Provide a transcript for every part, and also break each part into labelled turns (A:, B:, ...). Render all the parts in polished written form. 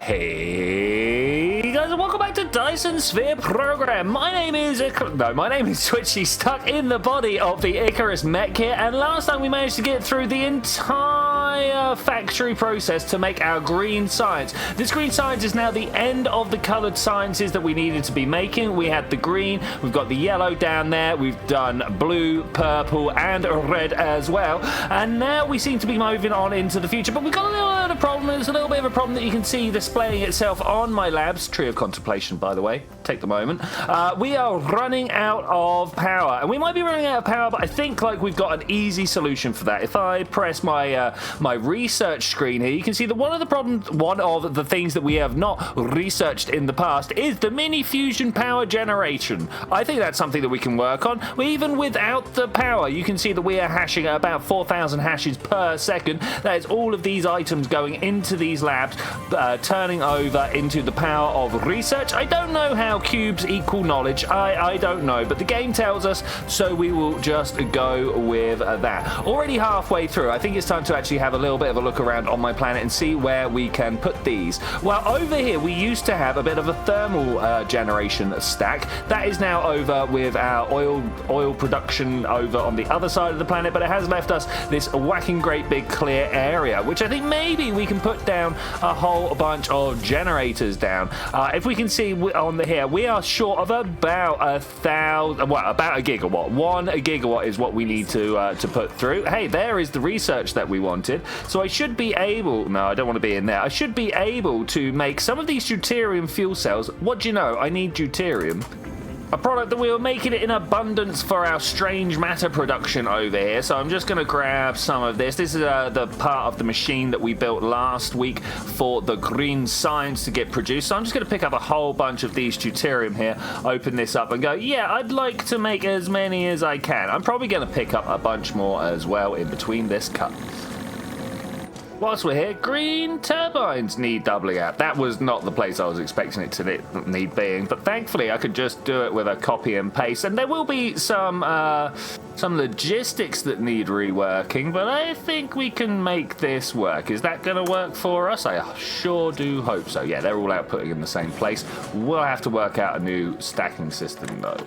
A: Hey guys, and welcome back to Dyson Sphere Program. My name is Twitchi, stuck in the body of the Icarus mech here, and last time we managed to get through the entire factory process to make our green science. This green science is now the end of the colored sciences that we needed to be making. We had the green, we've got the yellow down there, we've done blue, purple, and red as well, and now we seem to be moving on into the future, but we've got a little bit of a problem. There's a little bit of a problem that you can see displaying itself on my labs. Tree of Contemplation, by the way. Take the moment. We are running out of power, and we might be running out of power, but I think we've got an easy solution for that. If I press my my research screen here, you can see that one of the things that we have not researched in the past is the mini fusion power generation. I think that's something that we can work on. Even without the power, you can see that we are hashing at about 4,000 hashes per second. That is all of these items going into these labs, turning over into the power of research. I don't know how cubes equal knowledge. I don't know, but the game tells us, so we will just go with that. Already halfway through, I think it's time to actually have a little bit of a look around on my planet and see where we can put these. Well, over here we used to have a bit of a thermal generation stack. That is now over with our oil production over on the other side of the planet, but it has left us this whacking great big clear area, which I think maybe we can put down a whole bunch of generators down. If we can see on here, we are short of about a gigawatt. 1 gigawatt is what we need to put through. Hey, there is the research that we wanted. So I should be able, no, I don't want to be in there. I should be able to make some of these deuterium fuel cells. What do you know? I need deuterium. A product that we were making it in abundance for our strange matter production over here. So I'm just going to grab some of this. This is the part of the machine that we built last week for the green science to get produced. So I'm just going to pick up a whole bunch of these deuterium here, open this up and go, yeah, I'd like to make as many as I can. I'm probably going to pick up a bunch more as well in between this cut. Whilst we're here, green turbines need doubling out. That was not the place I was expecting it to need being, but thankfully I could just do it with a copy and paste, and there will be some logistics that need reworking, but I think we can make this work. Is that going to work for us? I sure do hope so. Yeah, they're all outputting in the same place. We'll have to work out a new stacking system though.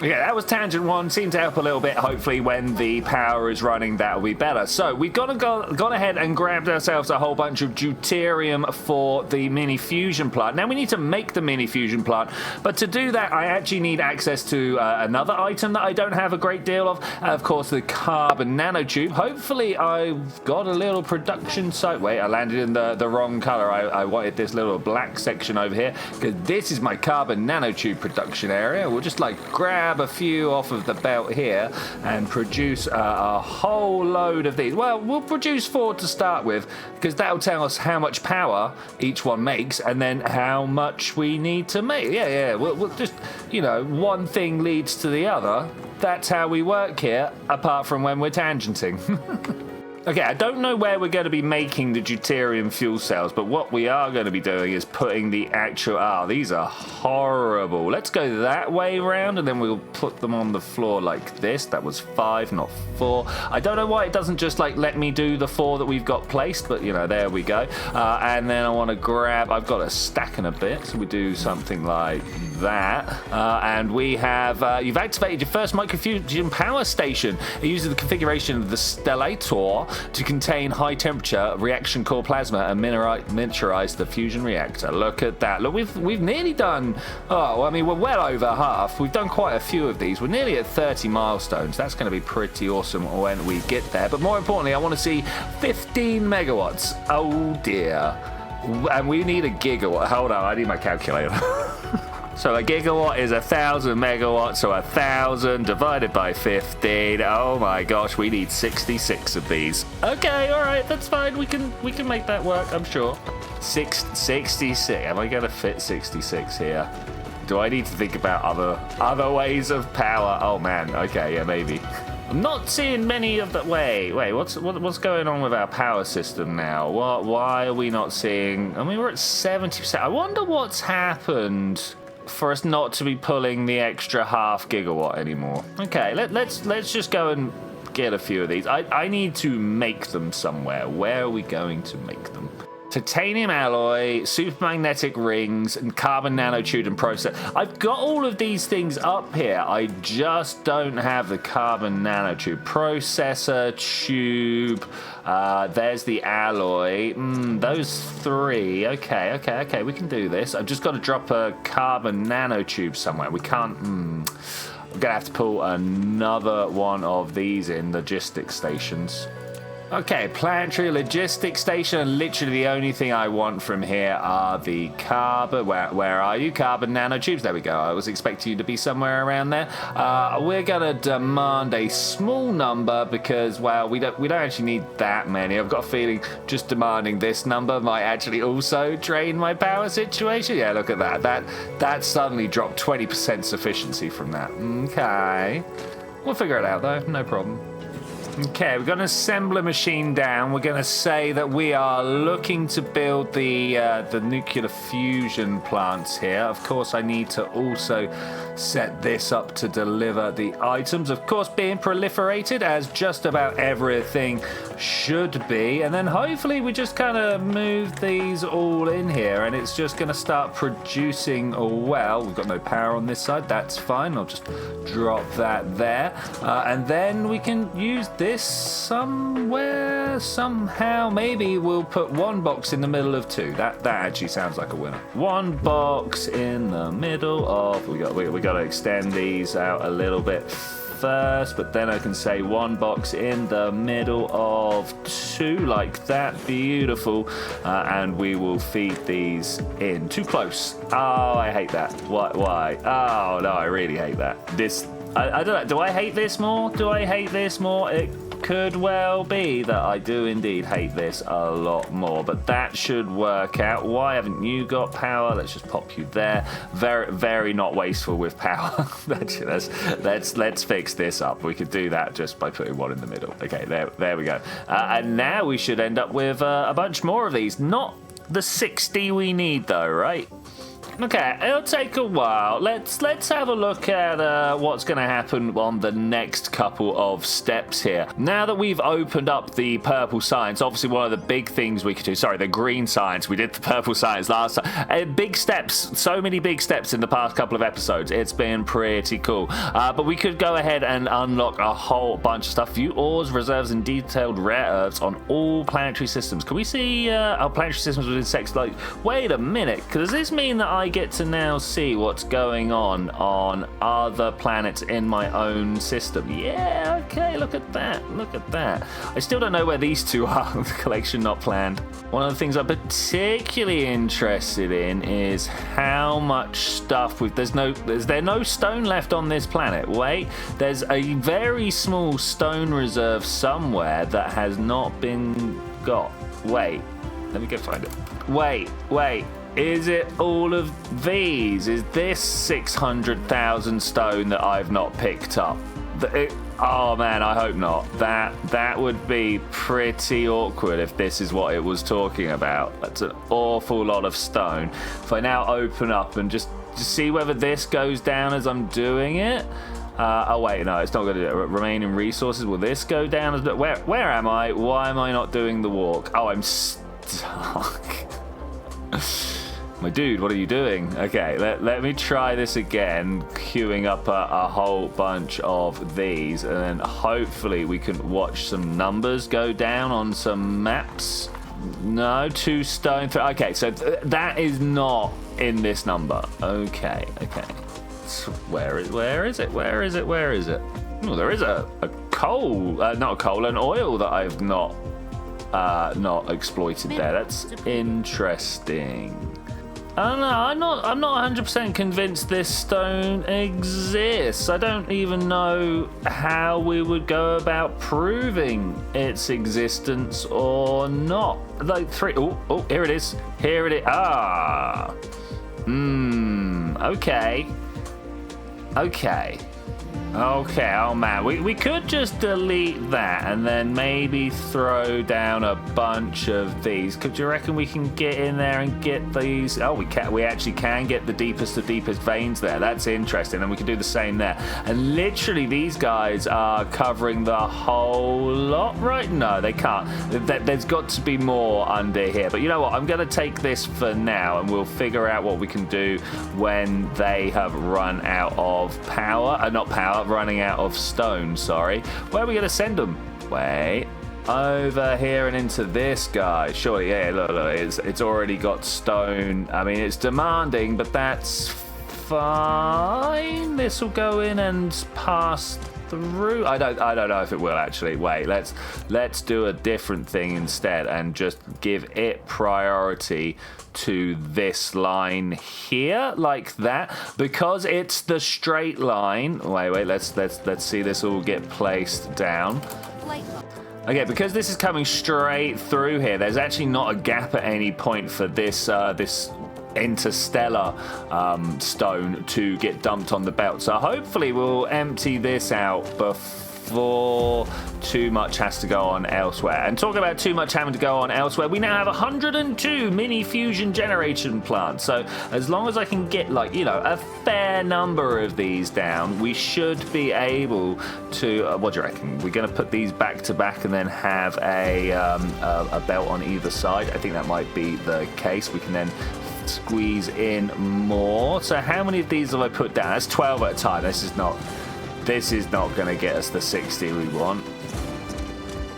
A: Yeah, that was tangent one. Seemed to help a little bit. Hopefully when the power is running, that'll be better. So we've gone ahead and grabbed ourselves a whole bunch of deuterium for the mini fusion plant. Now we need to make the mini fusion plant, but to do that I actually need access to another item that I don't have a great deal of course, the carbon nanotube. Hopefully I've got a little production site. Wait, I landed in the wrong color. I wanted this little black section over here, because this is my carbon nanotube production area. We'll just grab a few off of the belt here and produce a whole load of these. Well, we'll produce 4 to start with, because that'll tell us how much power each one makes and then how much we need to make. Yeah, we'll just, one thing leads to the other. That's how we work here, apart from when we're tangenting. Okay, I don't know where we're going to be making the deuterium fuel cells, but what we are going to be doing is putting the actual... these are horrible. Let's go that way around, and then we'll put them on the floor like this. That was 5, not 4. I don't know why it doesn't just, let me do the 4 that we've got placed, but, there we go. And then I want to grab... I've got a stack and a bit, so we do something like that. And we have... you've activated your first microfusion power station. It uses the configuration of the stellator to contain high-temperature reaction core plasma and miniaturize the fusion reactor. Look at that. Look, we've nearly done... we're well over half. We've done quite a few of these. We're nearly at 30 milestones. That's going to be pretty awesome when we get there. But more importantly, I want to see 15 megawatts. Oh, dear. And we need a gigawatt. Hold on, I need my calculator. So a gigawatt is 1,000 megawatts, so 1,000 divided by 15. Oh my gosh, we need 66 of these. Okay, all right, that's fine. We can make that work, I'm sure. 66. Am I gonna fit 66 here? Do I need to think about other ways of power? Oh man, okay, yeah, maybe. I'm not seeing many of the... Wait, what's going on with our power system now? Why are we not seeing... I mean, we're at 70%. I wonder what's happened for us not to be pulling the extra half gigawatt anymore. Okay, let's just go and get a few of these. I need to make them somewhere. Where are we going to make them? titanium alloy, supermagnetic rings, and carbon nanotube and process. I've got all of these things up here. I just don't have the carbon nanotube processor tube. There's the alloy. Those 3. Okay. We can do this. I've just got to drop a carbon nanotube somewhere. We can't. I'm gonna have to pull another one of these in logistics stations. Okay, planetary logistics station, and literally the only thing I want from here are the carbon. Where are you? Carbon nanotubes. There we go. I was expecting you to be somewhere around there. We're gonna demand a small number because, well, we don't actually need that many. I've got a feeling just demanding this number might actually also drain my power situation. Yeah, look at that. That suddenly dropped 20% sufficiency from that. Okay, we'll figure it out though. No problem. Okay, we're going to assemble a machine down. We're going to say that we are looking to build the nuclear fusion plants here. Of course, I need to also set this up to deliver the items. Of course, being proliferated as just about everything should be. And then hopefully we just kind of move these all in here and it's just going to start producing. Well, we've got no power on this side. That's fine. I'll just drop that there. And then we can use this somewhere, somehow. Maybe we'll put one box in the middle of 2. That actually sounds like a winner. One box in the middle of. We got to extend these out a little bit first, but then I can say one box in the middle of 2 like that. Beautiful. And we will feed these in. Too close. Oh, I hate that. Why? Oh no, I really hate that. I don't know. Do I hate this more? It could well be that I do indeed hate this a lot more, but that should work out. Why haven't you got power? Let's just pop you there. Very, very not wasteful with power. Let's fix this up. We could do that just by putting one in the middle. Okay, there we go. And now we should end up with a bunch more of these. Not the 60 we need though, right? Okay, it'll take a while. Let's have a look at what's going to happen on the next couple of steps here. Now that we've opened up the purple science, obviously one of the big things we could do, sorry, the green science, we did the purple science last time. Big steps, so many big steps in the past couple of episodes. It's been pretty cool. But we could go ahead and unlock a whole bunch of stuff. View ores, reserves, and detailed rare earths on all planetary systems. Can we see our planetary systems with insects? Like, wait a minute, does this mean that I get to now see what's going on other planets in my own system? Yeah, okay, look at that. I still don't know where these 2 are. Collection not planned. One of the things I'm particularly interested in is how much stuff is there no stone left on this planet? Wait, there's a very small stone reserve somewhere that has not been got. Wait, let me go find it. Wait. Is it all of these? Is this 600,000 stone that I've not picked up? Oh man, I hope not. That would be pretty awkward if this is what it was talking about. That's an awful lot of stone. If I now open up and just see whether this goes down as I'm doing it. Oh wait, no, it's not going to do it. Remaining resources. Will this go down as? Where am I? Why am I not doing the walk? Oh, I'm stuck. My dude, what are you doing? Okay, let me try this again, queuing up a whole bunch of these, and then hopefully we can watch some numbers go down on some maps. No, 2 stone. Okay, so that is not in this number. Okay. So where is it? Oh, there is a coal, not a coal, an oil that I've not exploited there. That's interesting. I don't know, I'm not 100% convinced this stone exists. I don't even know how we would go about proving its existence or not. Like 3, oh, here it is. Okay. Okay, oh man, we could just delete that and then maybe throw down a bunch of these. Could you reckon we can get in there and get these? Oh, we actually can get the deepest of deepest veins there. That's interesting, and we can do the same there. And literally, these guys are covering the whole lot, right? No, they can't. There's got to be more under here. But you know what? I'm going to take this for now, and we'll figure out what we can do when they have run out of power. Not power. Running out of stone, sorry. Where are we going to send them? Wait. Over here and into this guy. Surely, yeah, look, it's already got stone. I mean, it's demanding, but that's fine. This will go in and pass through. I don't know if it will actually. Wait, let's do a different thing instead and just give it priority to this line here, like that, because it's the straight line. Wait, let's see this all get placed down. Okay, because this is coming straight through here, there's actually not a gap at any point for this this interstellar stone to get dumped on the belt. So hopefully we'll empty this out before too much has to go on elsewhere. And talking about too much having to go on elsewhere, we now have 102 mini fusion generation plants. So as long as I can get, like, you know, a fair number of these down, we should be able to what do you reckon? We're going to put these back to back and then have a belt on either side. I think that might be the case. We can then squeeze in more. So how many of these have I put down? That's 12 at a time. This is not going to get us the 60 we want.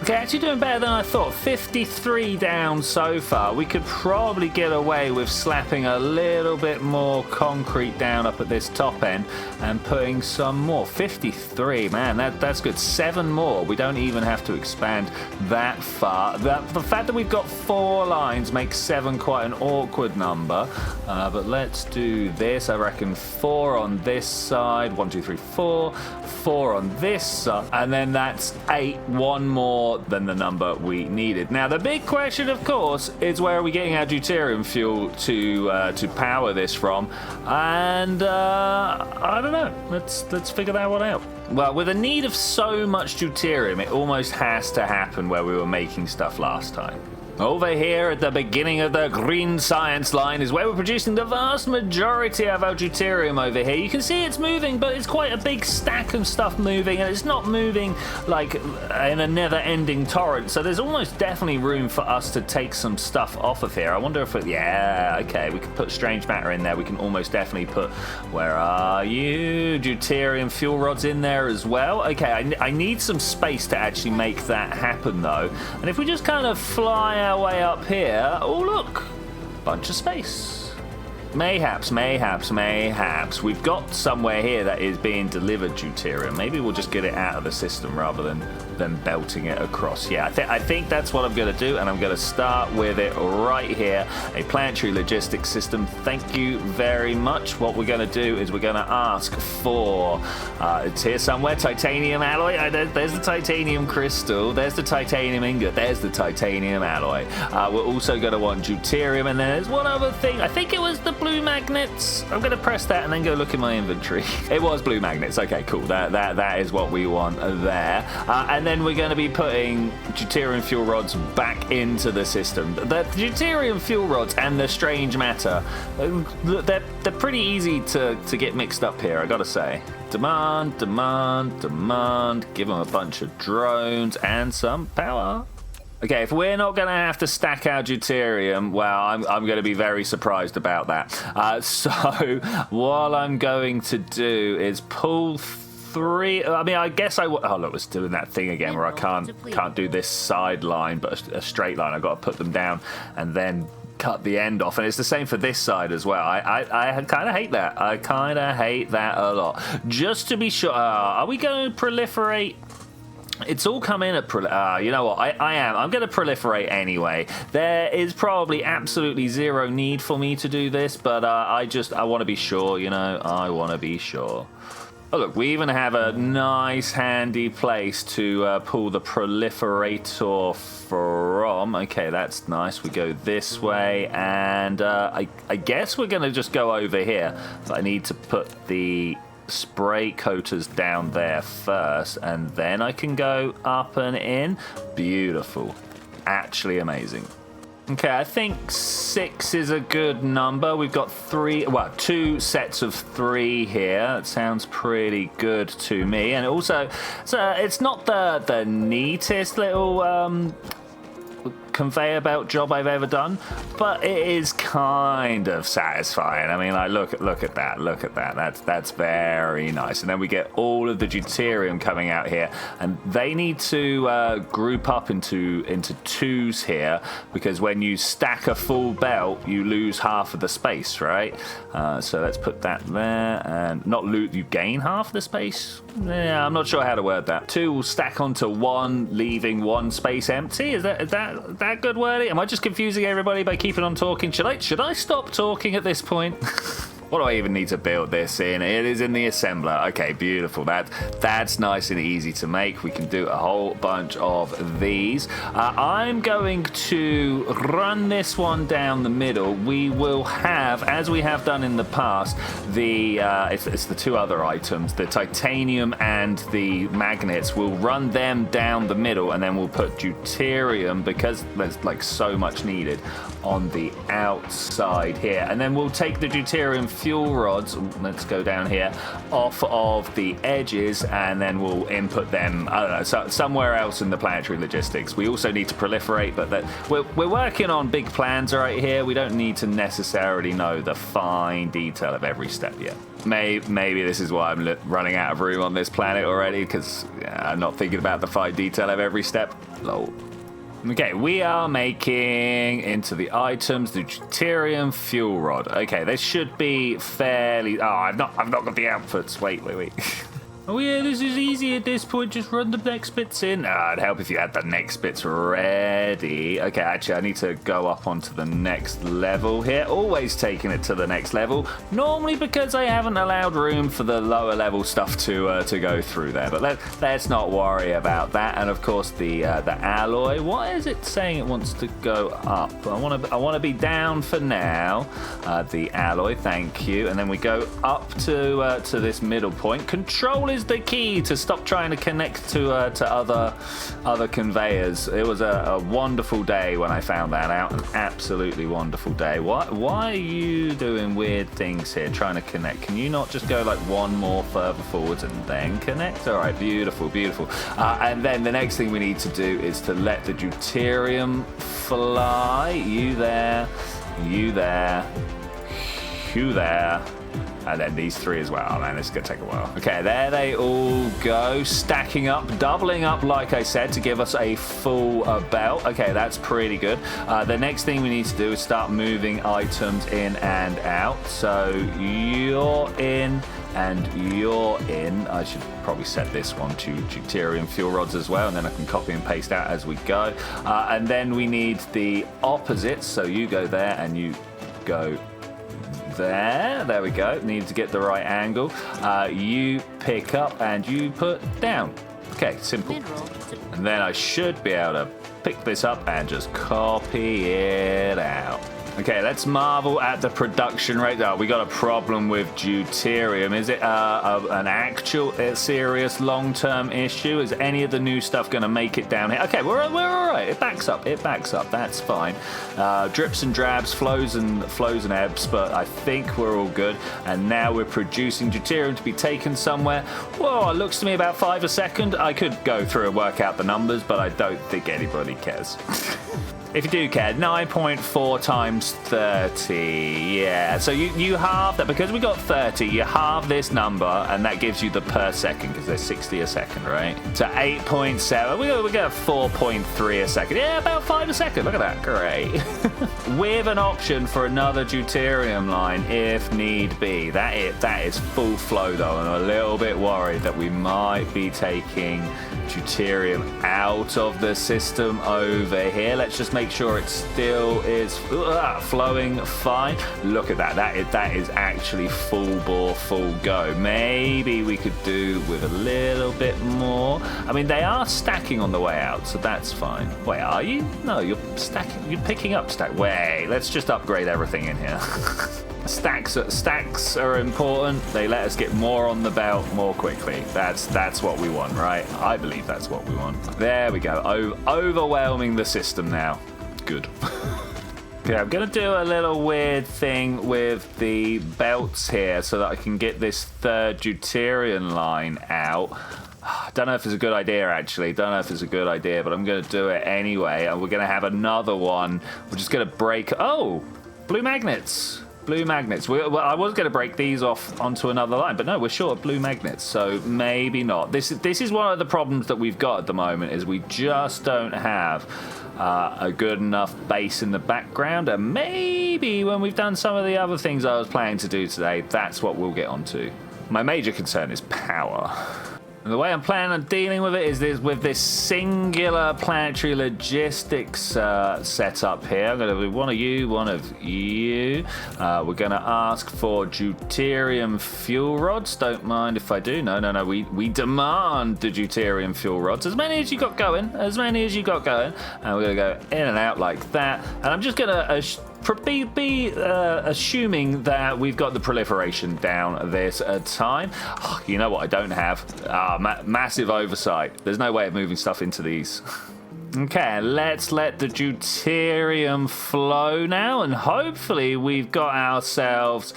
A: Okay, actually doing better than I thought. 53 down so far. We could probably get away with slapping a little bit more concrete down up at this top end and putting some more. 53, man, that's good. 7 more. We don't even have to expand that far. The fact that we've got 4 lines makes 7 quite an awkward number. But let's do this. I reckon 4 on this side. 1, 2, 3, 4. 4 on this side. And then that's 8. 1 more than the number we needed. Now the big question, of course, is where are we getting our deuterium fuel to power this from? And I don't know. Let's figure that one out. Well, with a need of so much deuterium, it almost has to happen where we were making stuff last time. Over here at the beginning of the green science line is where we're producing the vast majority of our deuterium over here. You can see it's moving, but it's quite a big stack of stuff moving, and it's not moving like in a never-ending torrent. So there's almost definitely room for us to take some stuff off of here. I wonder if yeah, okay, we can put strange matter in there. We can almost definitely put, where are you? Deuterium fuel rods in there as well. Okay, I need some space to actually make that happen though. And if we just kind of fly our way up here, oh look, bunch of space. Mayhaps. We've got somewhere here that is being delivered deuterium. Maybe we'll just get it out of the system rather than belting it across. Yeah, I think that's what I'm going to do, and I'm going to start with it right here. A planetary logistics system. Thank you very much. What we're going to do is we're going to ask for, it's here somewhere, titanium alloy. There's the titanium crystal. There's the titanium ingot. There's the titanium alloy. We're also going to want deuterium, and then there's one other thing. I think it was the blue magnets. I'm going to press that and then go look in my inventory. It was blue magnets. Okay, cool. That is what we want there. And then we're going to be putting deuterium fuel rods back into the system. The deuterium fuel rods and the strange matter, they're pretty easy to get mixed up here, I gotta say. Demand. Give them a bunch of drones and some power. Okay, if we're not going to have to stack our deuterium, well, I'm going to be very surprised about that. So what I'm going to do is pull 3. I mean, I guess oh look, it's doing that thing again where I can't do this side line, but a straight line. I've got to put them down and then cut the end off, and it's the same for this side as well. I kind of hate that. I kind of hate that a lot. Just to be sure, are we going to proliferate? It's all come in at you know what, I am. I'm going to proliferate anyway. There is probably absolutely zero need for me to do this, but I want to be sure, you know. I want to be sure. Oh look, we even have a nice handy place to pull the proliferator from. Okay, that's nice. We go this way, and I guess we're going to just go over here. So I need to put the spray coaters down there first, and then I can go up and in. Beautiful. Actually amazing. Okay, I think 6 is a good number. We've got 2 sets of 3 here. It sounds pretty good to me. And also, it's not the neatest little conveyor belt job I've ever done, but it is kind of satisfying. I mean, like, look at that. That's very nice. And then we get all of the deuterium coming out here, and they need to group up into 2s here, because when you stack a full belt, you lose half of the space, right? So let's put that there, and not loot. You gain half the space. Yeah, I'm not sure how to word that. 2 will stack onto 1, leaving 1 space empty. Is that good wording? Am I just confusing everybody by keeping on talking? Should I stop talking at this point? What do I even need to build this in? It is in the assembler. Okay, beautiful. That's nice and easy to make. We can do a whole bunch of these. I'm going to run this one down the middle. We will have, as we have done in the past, it's the 2 other items, the titanium and the magnets. We'll run them down the middle, and then we'll put deuterium, because there's like so much needed, on the outside here. And then we'll take the deuterium fuel rods, let's go down here, off of the edges, and then we'll input them, I don't know, somewhere else in the planetary logistics. We also need to proliferate, but we're working on big plans right here. We don't need to necessarily know the fine detail of every step yet. Maybe this is why I'm running out of room on this planet already, because I'm not thinking about the fine detail of every step. Lol. Okay, we are making into the items the deuterium fuel rod. Okay, this should be fairly. Oh, I've not got the outputs. Wait. Oh yeah, this is easy at this point. Just run the next bits in. It'd help if you had the next bits ready. Okay, actually, I need to go up onto the next level here. Always taking it to the next level. Normally because I haven't allowed room for the lower level stuff to go through there. But let's not worry about that. And of course, the alloy. Why is it saying it wants to go up? I want to be down for now. The alloy, thank you. And then we go up to this middle point. Control is the key to stop trying to connect to other conveyors. It was a wonderful day when I found that out. An absolutely wonderful day. Why are you doing weird things here, trying to connect? Can you not just go like one more further forwards and then connect? All right, beautiful. And then the next thing we need to do is to let the deuterium fly. You there, you there, you there. And then these 3 as well. Oh man, this is going to take a while. Okay, there they all go. Stacking up, doubling up, like I said, to give us a full belt. Okay, that's pretty good. The next thing we need to do is start moving items in and out. So you're in and you're in. I should probably set this one to deuterium fuel rods as well, and then I can copy and paste out as we go. And then we need the opposites. So you go there and you go there we go. Need to get the right angle. You pick up and you put down. Okay, simple. And then I should be able to pick this up and just copy it out. Okay, let's marvel at the production rate. Oh, we got a problem with deuterium. Is it an actual serious long-term issue? Is any of the new stuff going to make it down here? Okay, we're all right. It backs up. That's fine. Drips and drabs, flows and ebbs, but I think we're all good. And now we're producing deuterium to be taken somewhere. Whoa, it looks to me about 5 a second. I could go through and work out the numbers, but I don't think anybody cares. If you do care, 9.4 times 30, yeah. So you halve that, because we got 30, you halve this number, and that gives you the per second, because there's 60 a second, right? So 8.7, we got 4.3 a second. Yeah, about 5 a second, look at that, great. With an option for another deuterium line, if need be. That is full flow, though, and I'm a little bit worried that we might be taking deuterium out of the system over here. Let's just make sure it still is flowing fine. Look at that. That is actually full bore, full go. Maybe we could do with a little bit more. I mean, they are stacking on the way out, so that's fine. Wait, are you? No, you're stacking. You're picking up stack. Wait, let's just upgrade everything in here. Stacks are important. They let us get more on the belt more quickly. That's what we want, right? I believe that's what we want. There we go. Overwhelming the system now. Good. Okay, I'm going to do a little weird thing with the belts here so that I can get this third deuterium line out. Don't know if it's a good idea, actually. Don't know if it's a good idea, but I'm going to do it anyway. And we're going to have another one. We're just going to break... Oh, blue magnets. Blue magnets. I was going to break these off onto another line, but no, we're short of blue magnets, so maybe not. This is one of the problems that we've got at the moment, is we just don't have a good enough base in the background, and maybe when we've done some of the other things I was planning to do today, that's what we'll get onto. My major concern is power. And the way I'm planning on dealing with it is with this singular planetary logistics setup here. I'm going to do one of you, one of you. We're going to ask for deuterium fuel rods. Don't mind if I do. No. We demand the deuterium fuel rods. As many as you got going. As many as you got going. And we're going to go in and out like that. And I'm just going to... be assuming that we've got the proliferation down this time. Oh, you know what I don't have? Massive oversight. There's no way of moving stuff into these. Okay, let's let the deuterium flow now, and hopefully we've got ourselves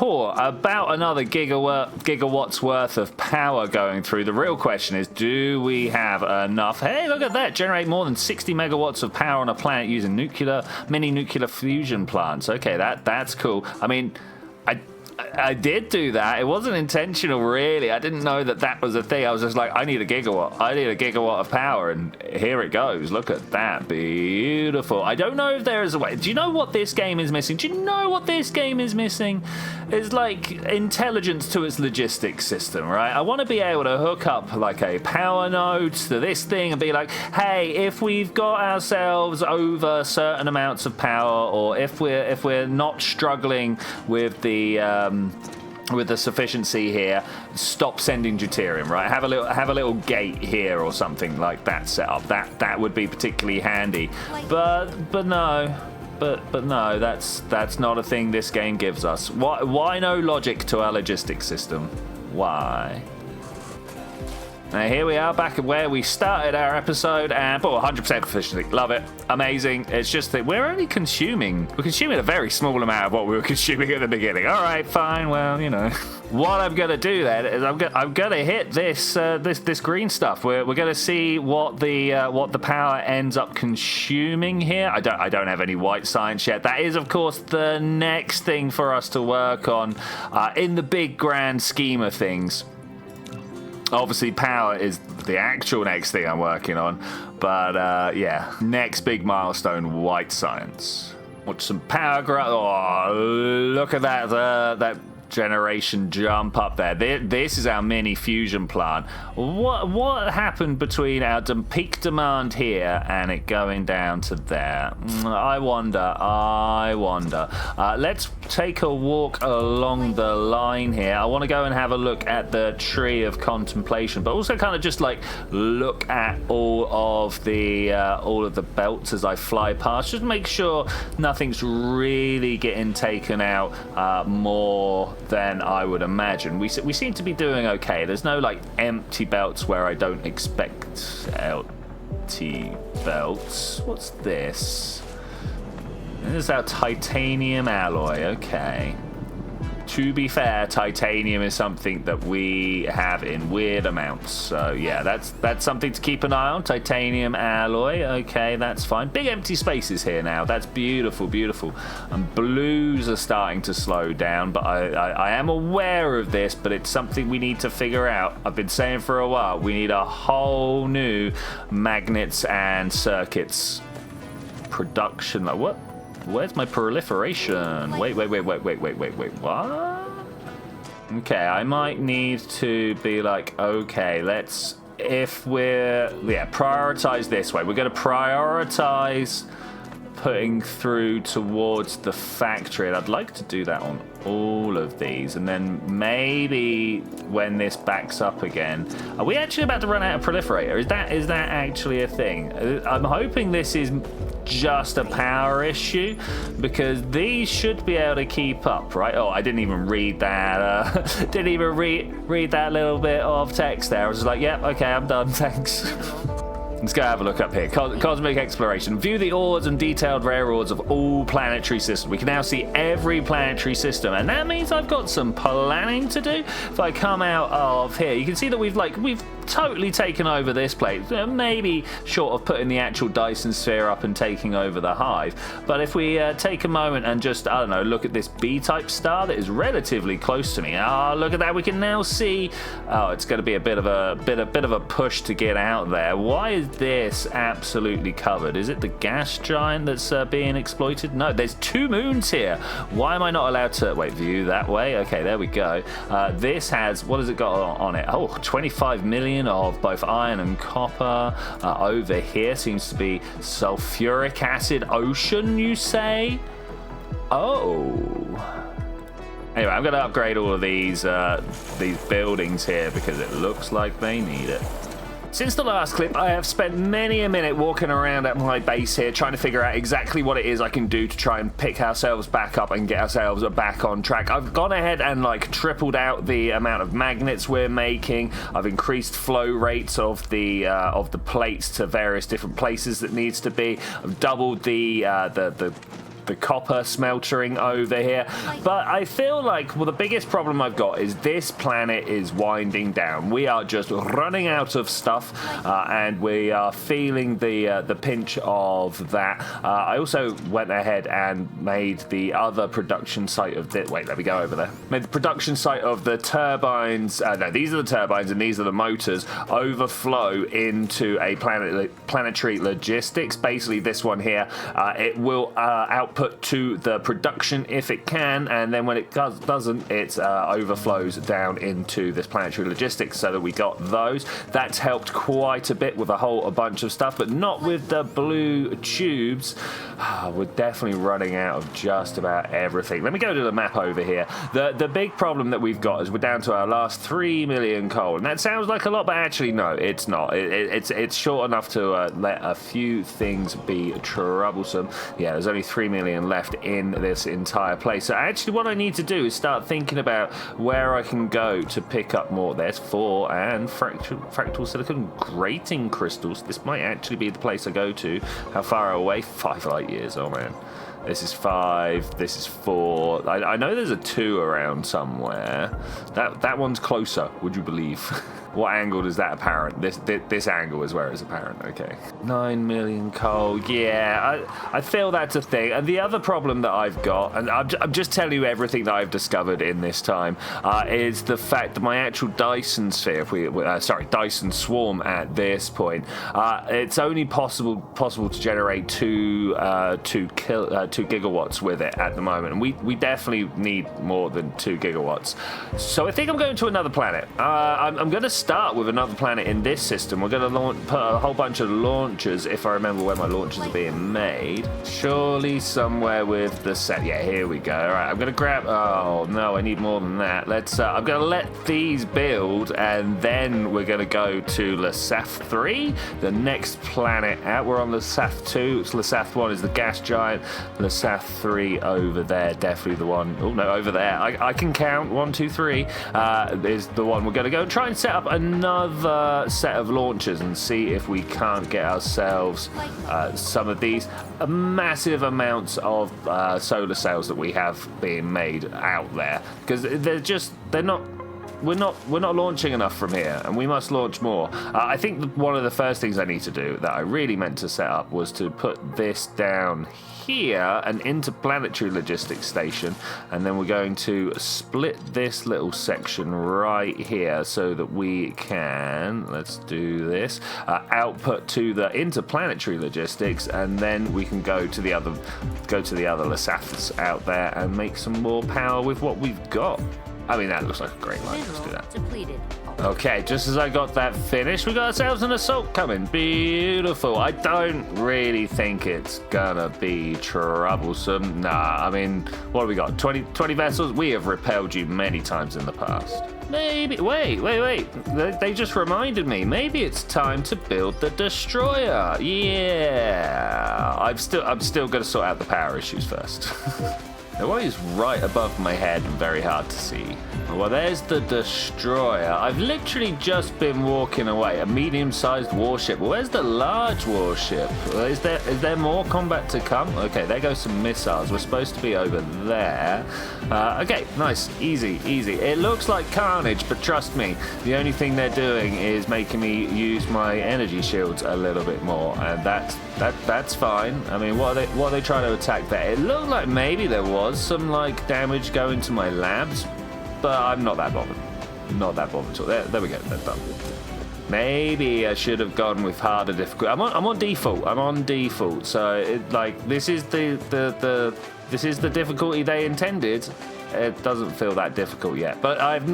A: about another gigawatts worth of power going through. The real question is, do we have enough? Hey, look at that. Generate more than 60 megawatts of power on a planet using mini nuclear fusion plants. Okay, that's cool. I mean, I did do that. It wasn't intentional, really. I didn't know that was a thing. I was just like, I need a gigawatt. I need a gigawatt of power, and here it goes. Look at that. Beautiful. I don't know if there is a way. Do you know what this game is missing? Do you know what this game is missing? It's like intelligence to its logistics system, right? I want to be able to hook up like a power node to this thing and be like, hey, if we've got ourselves over certain amounts of power, or if we're not struggling with the sufficiency here, stop sending deuterium, right? Have a little gate here or something like that set up. That would be particularly handy. But no, that's not a thing this game gives us. Why no logic to our logistics system? Why? Now here we are back at where we started our episode, and 100% efficiency. Love it. Amazing. It's just that we're consuming a very small amount of what we were consuming at the beginning. All right, fine. Well, you know. What I'm going to do then is I'm going to hit this green stuff. We're going to see what the power ends up consuming here. I don't have any white science yet. That is, of course, the next thing for us to work on in the big grand scheme of things. Obviously, power is the actual next thing I'm working on. But, yeah, next big milestone, white science. Watch some power growth. Oh, look at that generation jump up there. This is our mini fusion plant. What happened between our peak demand here and it going down to there? I wonder. Let's take a walk along the line here. I want to go and have a look at the tree of contemplation, but also kind of just like look at all of the belts as I fly past. Just make sure nothing's really getting taken out more than I would imagine. We seem to be doing okay. There's no like empty belts where I don't expect empty belts. What's this? This is our titanium alloy. Okay. To be fair, titanium is something that we have in weird amounts. So yeah, that's something to keep an eye on. Titanium alloy. Okay, that's fine. Big empty spaces here now. That's beautiful, beautiful. And blues are starting to slow down, but I am aware of this, but it's something we need to figure out. I've been saying for a while, we need a whole new magnets and circuits production. Like what? Where's my proliferation? Wait, what? Okay, I might need to be like, okay, prioritize this way. We're going to prioritize putting through towards the factory, and I'd like to do that on all of these, and then maybe when this backs up again, are we actually about to run out of proliferator? Is that actually a thing? I'm hoping this is just a power issue, because these should be able to keep up, right? Oh, I didn't even read that. Didn't even read that little bit of text there. I was just like, yep, okay, I'm done, thanks. Let's go have a look up here. Cosmic exploration. View the ores and detailed rare ores of all planetary systems. We can now see every planetary system, and that means I've got some planning to do. If I come out of here, you can see that we've totally taken over this place. Maybe short of putting the actual Dyson sphere up and taking over the hive. But if we take a moment and just, I don't know, look at this B-type star that is relatively close to me. Oh, look at that. We can now see. Oh, it's going to be a bit of a push to get out there. Why is this absolutely covered? Is it the gas giant that's being exploited? No, there's 2 moons here. Why am I not allowed to view that way? Okay, there we go. This has, what has it got on it? Oh, 25 million of both iron and copper. Over here seems to be sulfuric acid ocean, you say? Oh. Anyway, I'm going to upgrade all of these buildings here because it looks like they need it. Since the last clip, I have spent many a minute walking around at my base here trying to figure out exactly what it is I can do to try and pick ourselves back up and get ourselves back on track. I've gone ahead and tripled out the amount of magnets we're making. I've increased flow rates of the plates to various different places that needs to be. I've doubled the copper smeltering over here, but I feel like, well, the biggest problem I've got is this planet is winding down. We are just running out of stuff, and we are feeling the pinch of that. I also went ahead and made the other production site of this. Wait, let me go over there. Made the production site of the turbines. No, these are the turbines and these are the motors. Overflow into a planetary logistics. Basically, this one here, it will output to the production if it can, and then when it doesn't, it overflows down into this planetary logistics, so that we got those. That's helped quite a bit with a bunch of stuff, but not with the blue tubes. We're definitely running out of just about everything. Let me go to the map over here. The big problem that we've got is we're down to our last 3 million coal, and that sounds like a lot, but actually no, it's not. It's short enough to let a few things be troublesome. Yeah, there's only 3 million left in this entire place. So actually what I need to do is start thinking about where I can go to pick up more. There's 4 and fractal silicon grating crystals. This might actually be the place I go to. How far away? 5 light years. Oh man. This is 5. This is 4. I know there's a 2 around somewhere. That one's closer, would you believe? What angle is that apparent? This angle is where it's apparent. Okay. 9 million coal. Yeah, I feel that's a thing. And the other problem that I've got, and I'm just telling you everything that I've discovered in this time, is the fact that my actual Dyson sphere, Dyson swarm at this point, it's only possible to generate 2 gigawatts with it at the moment, and we definitely need more than 2 gigawatts. So I think I'm going to another planet. I'm going to start with another planet in this system. We're going to put a whole bunch of launchers, if I remember where my launchers are being made. Surely somewhere with the set. Yeah, here we go. All right, I'm going to grab. Oh no, I need more than that. I'm going to let these build, and then we're going to go to Lasath 3, the next planet out. We're on Lasath 2. Lasath 1 is the gas giant. Lasath 3 over there, definitely the one. Oh no, over there. I can count. 1, 2, 3 is the one we're going to go and try and set up another set of launchers and see if we can't get ourselves some of these massive amounts of solar cells that we have being made out there, because we're not launching enough from here, and we must launch more. I think one of the first things I need to do that I really meant to set up was to put this down here, an interplanetary logistics station, and then we're going to split this little section right here so that we can, let's do this, output to the interplanetary logistics, and then we can go to the other Lasaths out there and make some more power with what we've got. I mean, that looks like a great line. Let's do that.
B: Depleted.
A: Okay, just as I got that finished, we got ourselves an assault coming. Beautiful. I don't really think it's gonna be troublesome. Nah, I mean, what have we got? 20 vessels? We have repelled you many times in the past. Maybe. Wait. They just reminded me. Maybe it's time to build the destroyer. Yeah. I'm still gonna sort out the power issues first. The one is right above my head and very hard to see. Well, there's the destroyer. I've literally just been walking away. A medium-sized warship. Where's the large warship? Is there more combat to come? Okay, there goes some missiles. We're supposed to be over there. Okay, nice. Easy. It looks like carnage, but trust me, the only thing they're doing is making me use my energy shields a little bit more, and that's fine. I mean, what are they trying to attack there? It looked like maybe there was some like damage going to my labs, but I'm not that bothered. Not that bothered at all. There we go. That's done. Maybe I should have gone with harder difficulty. I'm on default. I'm on default. So this is the difficulty they intended. It doesn't feel that difficult yet, but I've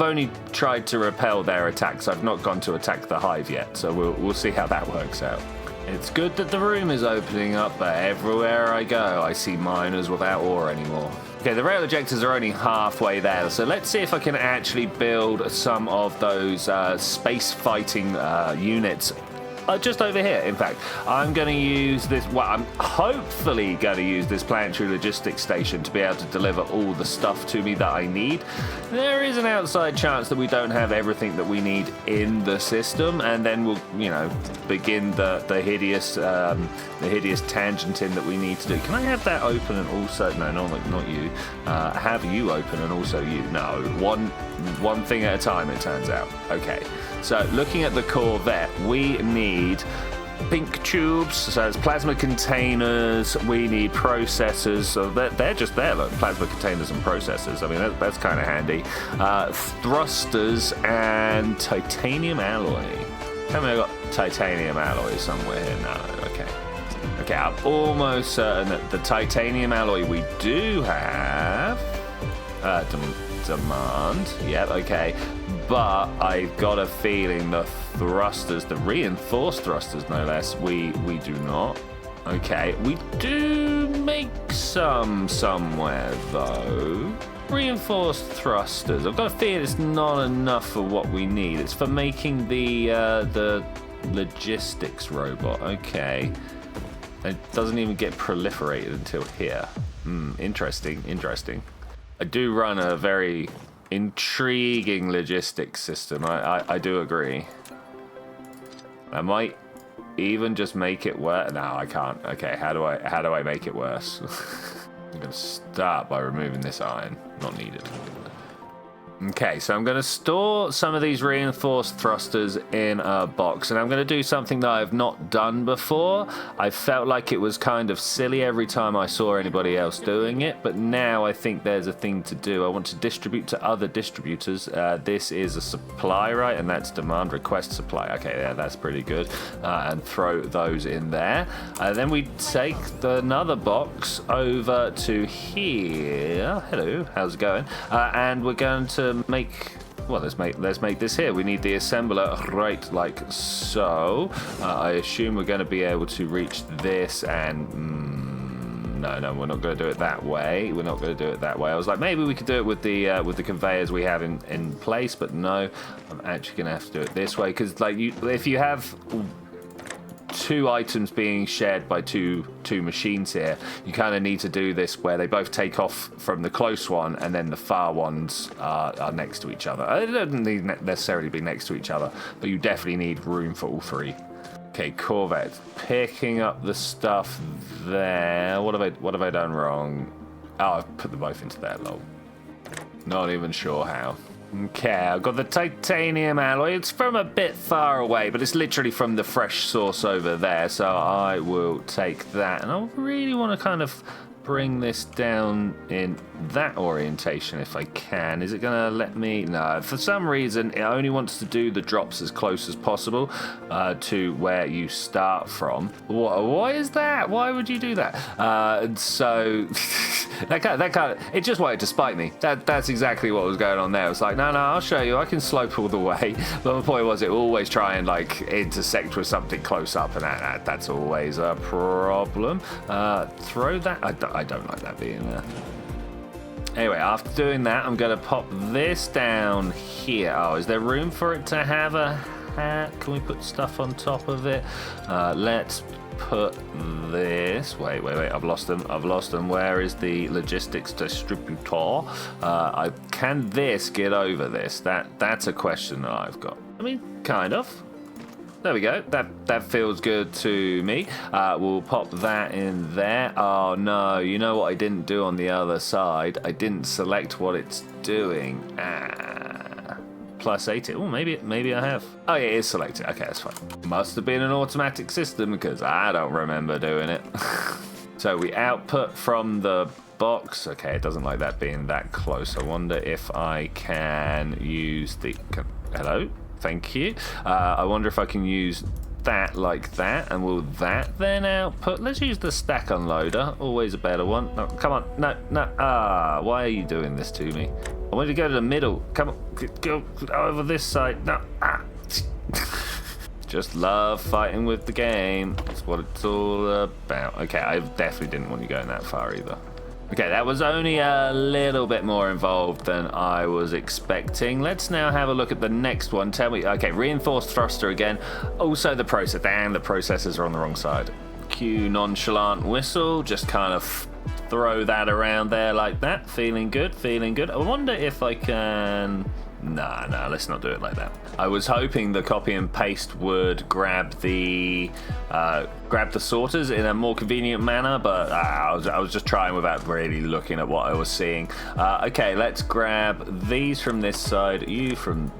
A: only tried to repel their attacks. I've not gone to attack the hive yet, so we'll see how that works out. It's good that the room is opening up, but everywhere I go, I see miners without ore anymore. Okay, the rail ejectors are only halfway there, so let's see if I can actually build some of those space fighting units. Just over here, in fact. I'm going to use this, well, I'm hopefully going to use this planetary logistics station to be able to deliver all the stuff to me that I need. There is an outside chance that we don't have everything that we need in the system, and then we'll, begin the hideous tangenting that we need to do. Can I have that open and also, no, not you. Have you open and also you? No, one thing at a time, it turns out. Okay. So looking at the Corvette, we need pink tubes, so it's plasma containers, we need processors, so they're just there, look, plasma containers and processors. I mean, that's kind of handy. Thrusters and titanium alloy. Tell me I got titanium alloy somewhere here. No, okay, I'm almost certain that the titanium alloy we do have. Demand. Yep, okay. But I got a feeling the thrusters, the reinforced thrusters no less, we do not. Okay, we do make some somewhere though. Reinforced thrusters. I've got a feeling it's not enough for what we need. It's for making the logistics robot. Okay. It doesn't even get proliferated until here. Interesting. I do run a very intriguing logistics system. I do agree. I might even just make it worse. No, I can't. Okay, how do I make it worse? I'm gonna start by removing this iron. Not needed. Okay, so I'm going to store some of these reinforced thrusters in a box, and I'm going to do something that I've not done before. I felt like it was kind of silly every time I saw anybody else doing it, but now I think there's a thing to do. I want to distribute to other distributors. This is a supply, right? And that's demand request supply. Okay, yeah, that's pretty good. And throw those in there. Then we take another box over to here. Hello, how's it going? And we're going to make, well, let's make this here. We need the assembler right like so. I assume we're going to be able to reach this and no, we're not going to do it that way. We're not going to do it that way. I was like, maybe we could do it with the conveyors we have in place, but no, I'm actually going to have to do it this way because like if you have two items being shared by two machines here, you kind of need to do this where they both take off from the close one and then the far ones are next to each other. It doesn't need necessarily be next to each other, but you definitely need room for all three. Okay, Corvette, picking up the stuff there. What have I done wrong? Oh, I've put them both into there, lol. Not even sure how. Okay, I've got the titanium alloy. It's from a bit far away, but it's literally from the fresh source over there, so I will take that. And I really want to kind of bring this down in that orientation if I can. Is it going to let me? No, for some reason it only wants to do the drops as close as possible to where you start from. Why is that? Why would you do that? So that kind of, it just wanted to spite me. That's exactly what was going on there. It's like, no, I'll show you. I can slope all the way. But the point was, it will always try and like intersect with something close up, and that's always a problem. Throw that. I don't like that being there. Anyway, after doing that, I'm going to pop this down here. Oh, is there room for it to have a hat? Can we put stuff on top of it? Let's put this. Wait. I've lost them. Where is the logistics distributor? Can this get over this? That's a question that I've got. I mean, kind of. There we go. That feels good to me. We'll pop that in there. Oh no, you know what I didn't do on the other side? I didn't select what it's doing. Plus 80. Oh, maybe I have. Oh yeah, it is selected. Okay, that's fine. Must have been an automatic system because I don't remember doing it. So we output from the box. Okay, it doesn't like that being that close. I wonder if I can use the... Hello? Thank you. I wonder if I can use that like that, and will that then output? Let's use the stack unloader. Always a better one. No, come on. No. Why are you doing this to me? I want you to go to the middle. Come on. Go over this side. No. Just love fighting with the game. That's what it's all about. Okay, I definitely didn't want you going that far either. Okay, that was only a little bit more involved than I was expecting. Let's now have a look at the next one. Tell me, okay, reinforced thruster again. Also the process, damn, the processors are on the wrong side. Cue nonchalant whistle, just kind of throw that around there like that. Feeling good. I wonder if I can... No, let's not do it like that. I was hoping the copy and paste would grab the sorters in a more convenient manner, but I was just trying without really looking at what I was seeing. Okay, let's grab these from this side, you from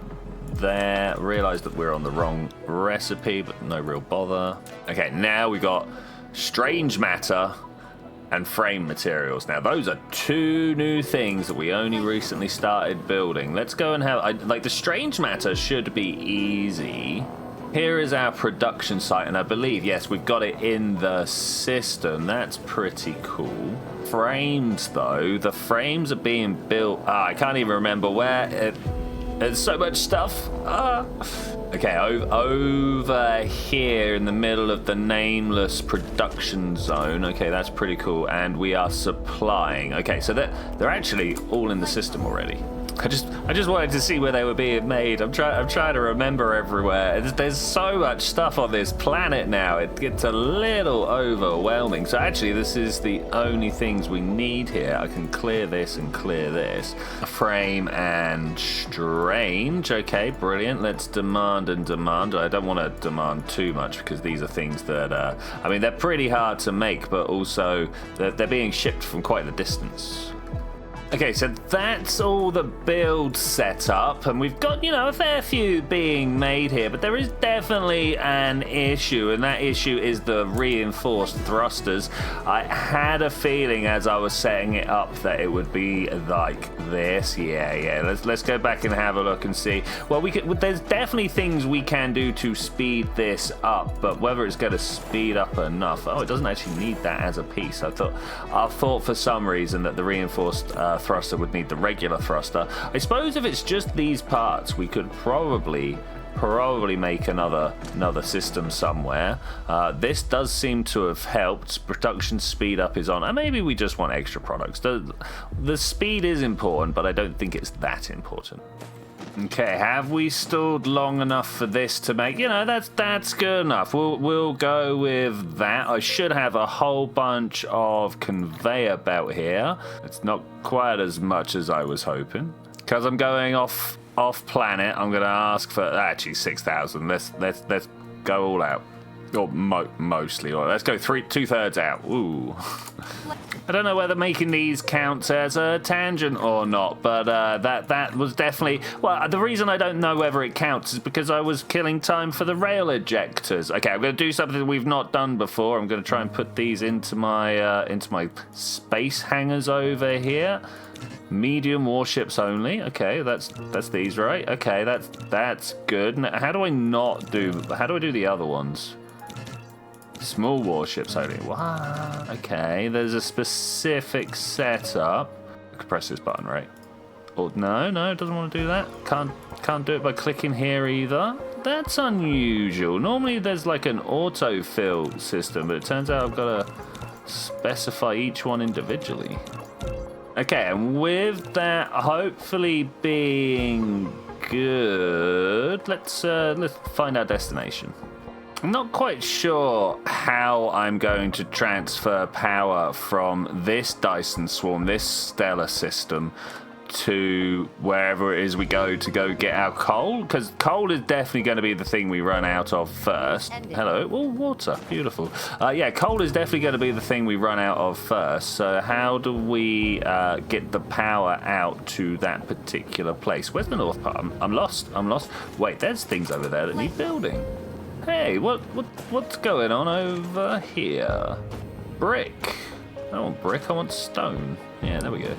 A: there. Realize that we're on the wrong recipe, but no real bother. Okay, now we got strange matter and frame materials. Now those are two new things that we only recently started building. Let's go and have, like, the strange matter should be easy. Here is our production site, and I believe, yes, we've got it in the system. That's pretty cool. Frames though, the frames are being built, I can't even remember where. There's so much stuff. Okay, over here in the middle of the nameless production zone. Okay, that's pretty cool. And we are supplying. Okay, so they're actually all in the system already. I just wanted to see where they were being made. I'm trying to remember everywhere. There's so much stuff on this planet now. It gets a little overwhelming. So actually, this is the only things we need here. I can clear this and clear this. Frame and strange. Okay, brilliant. Let's demand and demand. I don't want to demand too much because these are things that, I mean, they're pretty hard to make, but also they're being shipped from quite the distance. Okay, so that's all the build set up, and we've got, you know, a fair few being made here, but there is definitely an issue, and that issue is the reinforced thrusters. I had a feeling as I was setting it up that it would be like this. Yeah. Let's go back and have a look and see. Well, there's definitely things we can do to speed this up, but whether it's going to speed up enough. Oh, it doesn't actually need that as a piece. I thought for some reason that the reinforced thruster would need the regular thruster. I suppose if it's just these parts, we could probably make another system somewhere. This does seem to have helped. Production speed up is on, and maybe we just want extra products. The speed is important, but I don't think it's that important. Okay, have we stalled long enough for this to make, you know, that's good enough. We'll go with that. I should have a whole bunch of conveyor belt here. It's not quite as much as I was hoping. Because I'm going off planet, I'm going to ask for actually 6,000. Let's go all out. Or mostly. Or let's go 2/3 out. Ooh. I don't know whether making these counts as a tangent or not, but that was definitely... Well, the reason I don't know whether it counts is because I was killing time for the rail ejectors. Okay, I'm going to do something we've not done before. I'm going to try and put these into my space hangers over here. Medium warships only. Okay, that's these, right? Okay, that's good. Now, how do I do the other ones? Small warships only. Wow. Okay, there's a specific setup. I can press this button, right? Oh, no, it doesn't want to do that. Can't do it by clicking here either. That's unusual. Normally there's like an autofill system, but it turns out I've got to specify each one individually. Okay, and with that hopefully being good, let's find our destination. I'm not quite sure how I'm going to transfer power from this Dyson swarm, this stellar system, to wherever it is we go to go get our coal, because coal is definitely going to be the thing we run out of first. Hello. Oh, water. Beautiful. Yeah, coal is definitely going to be the thing we run out of first. So how do we get the power out to that particular place? Where's the north part? I'm lost. Wait, there's things over there that need building. Hey, what's going on over here? Brick. I don't want brick, I want stone. Yeah, there we go.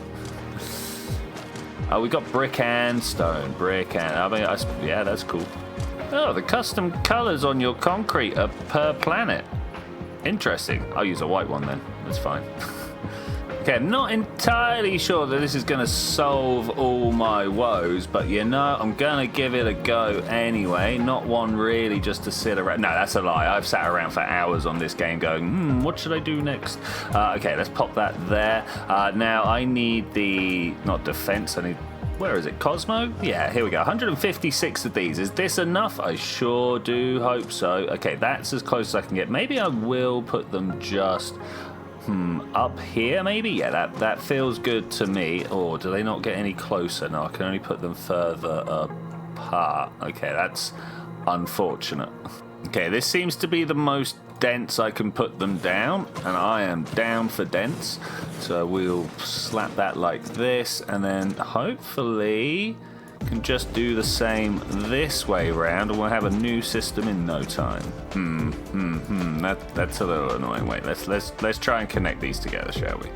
A: Oh, we got brick and stone. Yeah, that's cool. Oh, the custom colors on your concrete are per planet. Interesting. I'll use a white one then. That's fine. Okay, I'm not entirely sure that this is going to solve all my woes, but you know, I'm going to give it a go anyway. Not one really just to sit around. No, that's a lie. I've sat around for hours on this game going, what should I do next? Okay, let's pop that there. Now, I need not defense, I need... Where is it? Cosmo? Yeah, here we go. 156 of these. Is this enough? I sure do hope so. Okay, that's as close as I can get. Maybe I will put them just... up here maybe? Yeah, that feels good to me. Or do they not get any closer? No, I can only put them further apart. Okay, that's unfortunate. Okay, this seems to be the most dense I can put them down, and I am down for dense. So we'll slap that like this, and then hopefully can just do the same this way round, and we'll have a new system in no time. That's a little annoying. Wait, let's try and connect these together, shall we?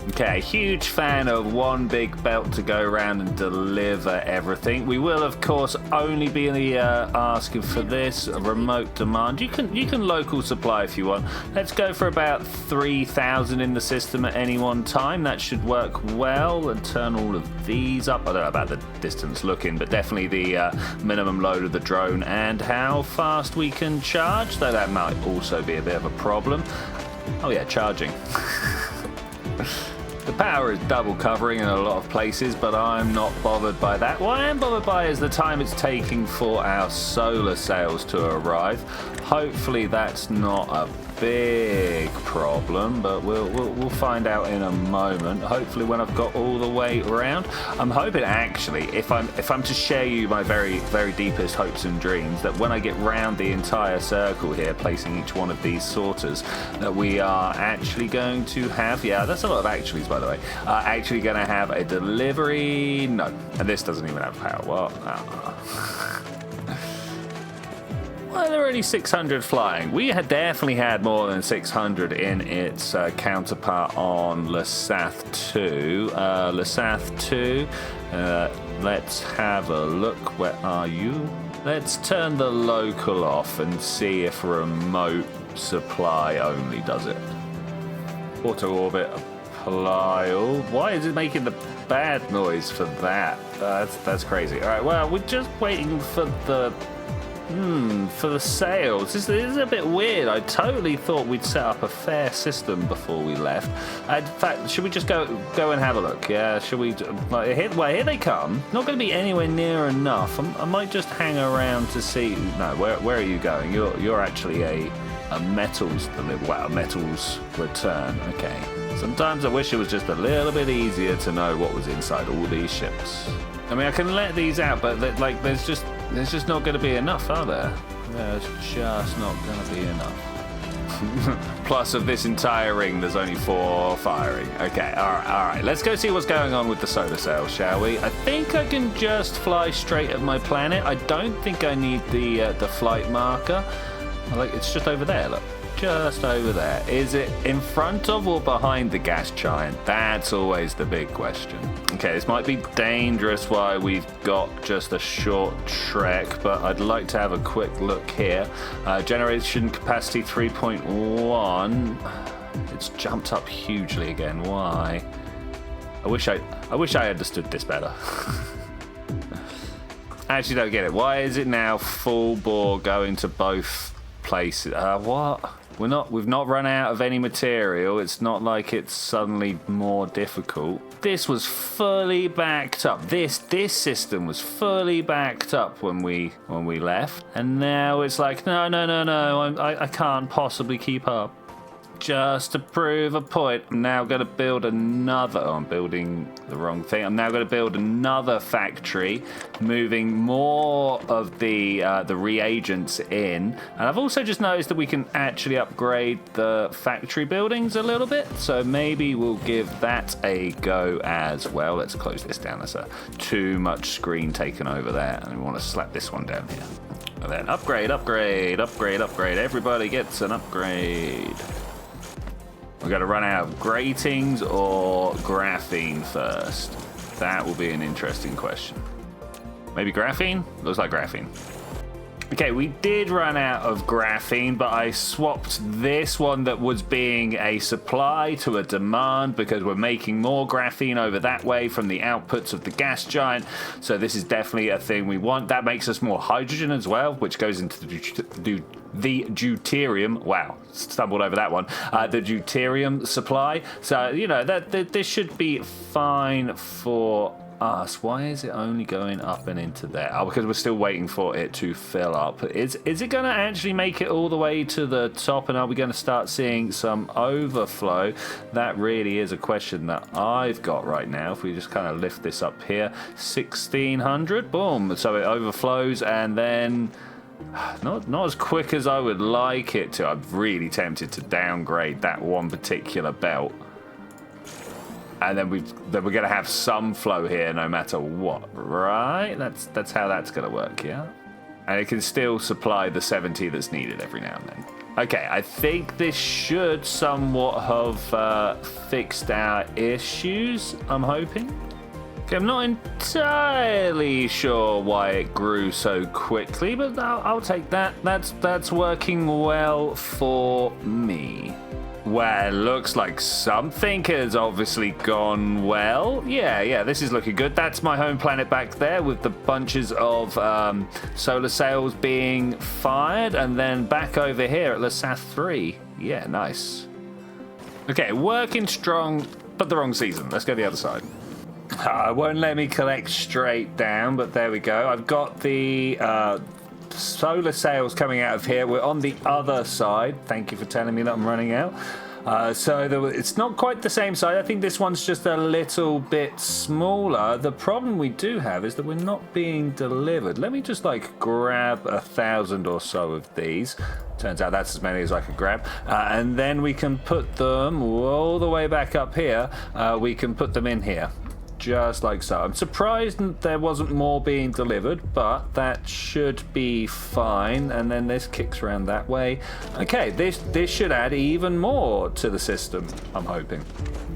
A: Okay, huge fan of one big belt to go around and deliver everything. We will, of course, only be asking for this remote demand. You can local supply if you want. Let's go for about 3,000 in the system at any one time. That should work well. And turn all of these up. I don't know about the distance looking, but definitely the minimum load of the drone and how fast we can charge, though that might also be a bit of a problem. Oh yeah, charging. The power is double covering in a lot of places, but I'm not bothered by that. What I am bothered by is the time it's taking for our solar sails to arrive. Hopefully that's not a big problem, but we'll find out in a moment. Hopefully when I've got all the way around. I'm hoping actually, if I'm to share you my very, very deepest hopes and dreams, that when I get round the entire circle here, placing each one of these sorters, that we are actually going to have, yeah, that's a lot of actuallys by the way, actually going to have a delivery. No, and this doesn't even have power. Well, well, there are only 600 flying. We had definitely had more than 600 in its counterpart on Lesath 2. Lesath 2, let's have a look. Where are you? Let's turn the local off and see if remote supply only does it. Auto orbit apply all. Why is it making the bad noise for that? That's crazy. All right, well, we're just waiting for the sails. This is a bit weird. I totally thought we'd set up a fair system before we left. In fact, should we just go and have a look? Yeah, should we? Here they come. Not going to be anywhere near enough. I might just hang around to see. No, where are you going? You're actually a metals delivery. Wow, metals return. Okay. Sometimes I wish it was just a little bit easier to know what was inside all these ships. I mean, I can let these out, but like, there's just not going to be enough, are there? There's just not going to be enough. Plus, of this entire ring, there's only 4 firing. Okay, all right. Let's go see what's going on with the solar sails, shall we? I think I can just fly straight at my planet. I don't think I need the flight marker. It's just over there. Look. just over there. Is it in front of or behind the gas giant? That's always the big question. Okay, this might be dangerous why we've got just a short trek, but I'd like to have a quick look here. Generation capacity 3.1. It's jumped up hugely again. Why? I wish I understood this better. I actually don't get it. Why is it now full bore going to both places? What? We've not run out of any material. It's not like it's suddenly more difficult. This was fully backed up. This system was fully backed up when we left, and now it's like no. I can't possibly keep up. Just to prove a point, I'm now going to build another... Oh, I'm building the wrong thing. I'm now going to build another factory, moving more of the reagents in. And I've also just noticed that we can actually upgrade the factory buildings a little bit. So maybe we'll give that a go as well. Let's close this down. There's too much screen taken over there. And we want to slap this one down here. And then upgrade. Everybody gets an upgrade. We're going to run out of gratings or graphene first. That will be an interesting question. Maybe graphene? Looks like graphene. Okay, we did run out of graphene, but I swapped this one that was being a supply to a demand because we're making more graphene over that way from the outputs of the gas giant. So this is definitely a thing we want. That makes us more hydrogen as well, which goes into the deuterium. Wow, stumbled over that one. The deuterium supply. So, you know, this should be fine for us. Why is it only going up and into there? Oh, because we're still waiting for it to fill up. Is it going to actually make it all the way to the top, and are we going to start seeing some overflow? That really is a question that I've got right now. If we just kind of lift this up here, 1600, boom, so it overflows, and then not as quick as I would like it to. I'm really tempted to downgrade that one particular belt. And then we're going to have some flow here no matter what, right? That's how that's going to work, yeah? And it can still supply the 70 that's needed every now and then. Okay, I think this should somewhat have fixed our issues, I'm hoping. Okay, I'm not entirely sure why it grew so quickly, but I'll take that. That's working well for me. Well, it looks like something has obviously gone well. Yeah, this is looking good. That's my home planet back there with the bunches of solar sails being fired. And then back over here at Lasath 3. Yeah, nice. Okay, working strong, but the wrong season. Let's go the other side. It won't let me collect straight down, but there we go. I've got the solar sails coming out of here. We're on the other side. Thank you for telling me that I'm running out. So it's not quite the same side. I think this one's just a little bit smaller. The problem we do have is that we're not being delivered. Let me just grab 1,000 or so of these. Turns out that's as many as I could grab. And then we can put them all the way back up here. We can put them in here. Just like so. I'm surprised there wasn't more being delivered, but that should be fine. And then this kicks around that way. Okay, this should add even more to the system, I'm hoping.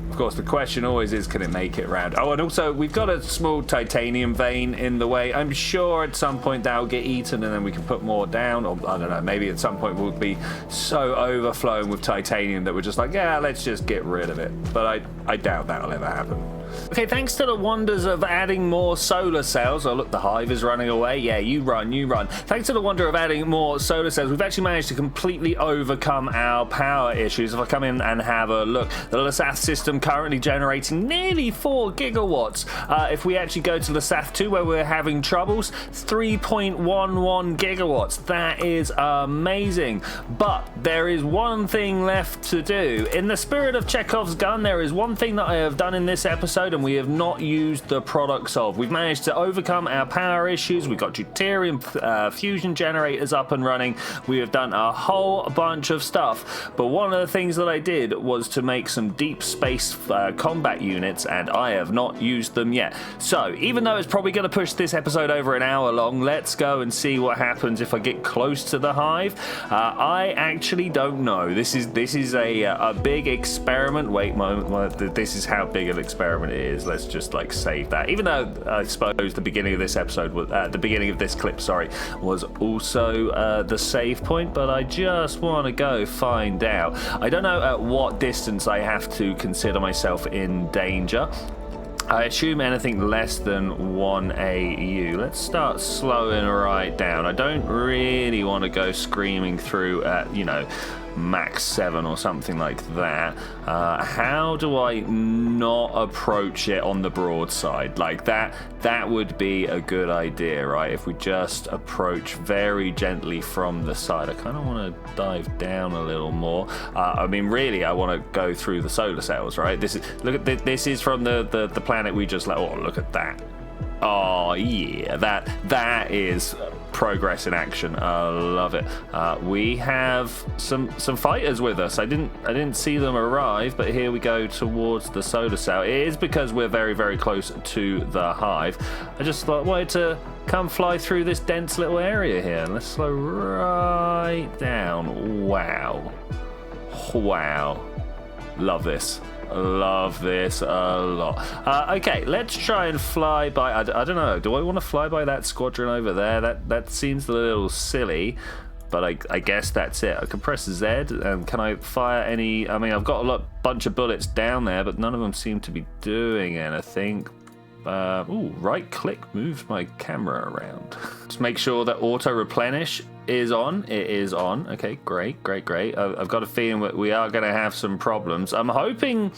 A: Of course, the question always is, can it make it round? Oh, and also, we've got a small titanium vein in the way. I'm sure at some point that'll get eaten and then we can put more down. Or, I don't know, maybe at some point we'll be so overflowing with titanium that we're just like, yeah, let's just get rid of it. But I doubt that'll ever happen. Okay, thanks to the wonders of adding more solar cells. Oh, look, the hive is running away. Yeah, you run. Thanks to the wonder of adding more solar cells, we've actually managed to completely overcome our power issues. If I come in and have a look, the Lasath system currently generating nearly 4 gigawatts. If we actually go to Lasath 2, where we're having troubles, 3.11 gigawatts. That is amazing. But there is one thing left to do. In the spirit of Chekov's gun, there is one thing that I have done in this episode episode and we have not used the products of. We've managed to overcome our power issues. We've got deuterium fusion generators up and running. We have done a whole bunch of stuff. But one of the things that I did was to make some deep space combat units, and I have not used them yet. So even though it's probably going to push this episode over an hour long, let's go and see what happens if I get close to the hive. I actually don't know. This is a big experiment. Wait, this is how big an experiment it is. Let's just like save that. Even though I suppose the beginning of this episode was the beginning of this clip, sorry, was also the save point. But I just want to go find out. I don't know at what distance I have to consider myself in danger. I assume anything less than 1 AU. Let's start slowing right down. I don't really want to go screaming through at, you know, max 7 or something like that. How do I not approach it on the broadside? Like that would be a good idea, right? If we just approach very gently from the side. I kind of want to dive down a little more. I mean, really, I want to go through the solar cells, right? This is from the planet we just let. Oh, look at that. Oh yeah, that is progress in action. I love it. We have some fighters with us. I didn't see them arrive, but here we go towards the solar cell. It is because we're very, very close to the hive. I just wanted to come fly through this dense little area here. Let's slow right down. Wow. Love this. Love this a lot. Okay, let's try and fly by. I don't know. Do I want to fly by that squadron over there? That seems a little silly, but I guess that's it. I can press Z, and can I fire any? I mean, I've got a bunch of bullets down there, but none of them seem to be doing anything. Right click moves my camera around. Just make sure that auto replenish is on. It is on. Okay, great. I've got a feeling that we are going to have some problems. I'm hoping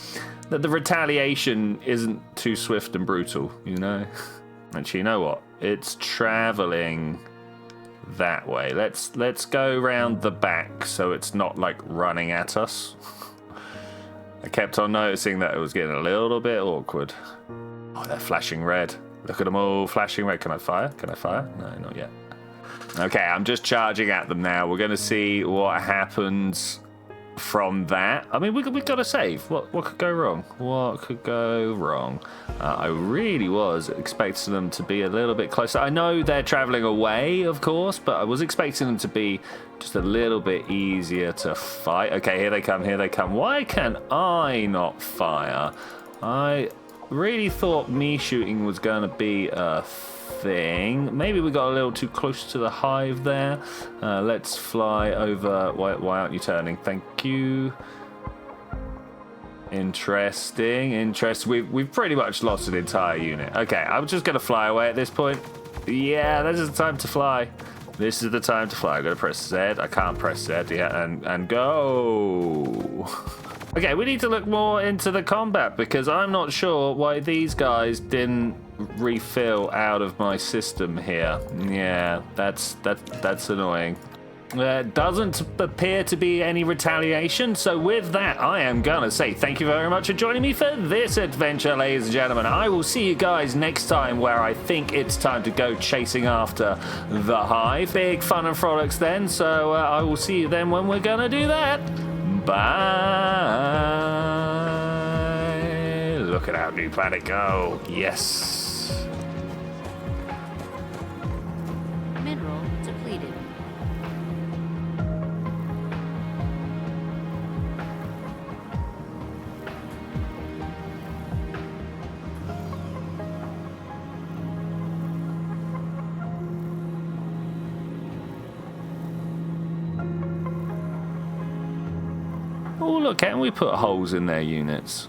A: that the retaliation isn't too swift and brutal, you know? Actually, you know what? It's traveling that way. Let's go round the back so it's not like running at us. I kept on noticing that it was getting a little bit awkward. Oh, they're flashing red. Look at them all flashing red. Can I fire? No, not yet. Okay, I'm just charging at them now. We're going to see what happens from that. I mean, we've got to save. What could go wrong? I really was expecting them to be a little bit closer. I know they're traveling away, of course, but I was expecting them to be just a little bit easier to fight. Okay, here they come. Why can I not fire? I really thought me shooting was going to be a thing. Maybe we got a little too close to the hive there. Let's fly over. Why aren't you turning? Thank you. Interesting. We've pretty much lost an entire unit. Okay, I'm just going to fly away at this point. Yeah, this is the time to fly. I'm going to press Z. I can't press Z yet. And go. Okay, we need to look more into the combat because I'm not sure why these guys didn't refill out of my system here. Yeah, that's annoying. There doesn't appear to be any retaliation, so with that, I am gonna say thank you very much for joining me for this adventure, ladies and gentlemen. I will see you guys next time where I think it's time to go chasing after the hive. Big fun and frolics then, so I will see you then when we're gonna do that. Bye. Look at our new planet go. Yes.
B: Mineral depleted.
A: Oh, look, can we put holes in their units?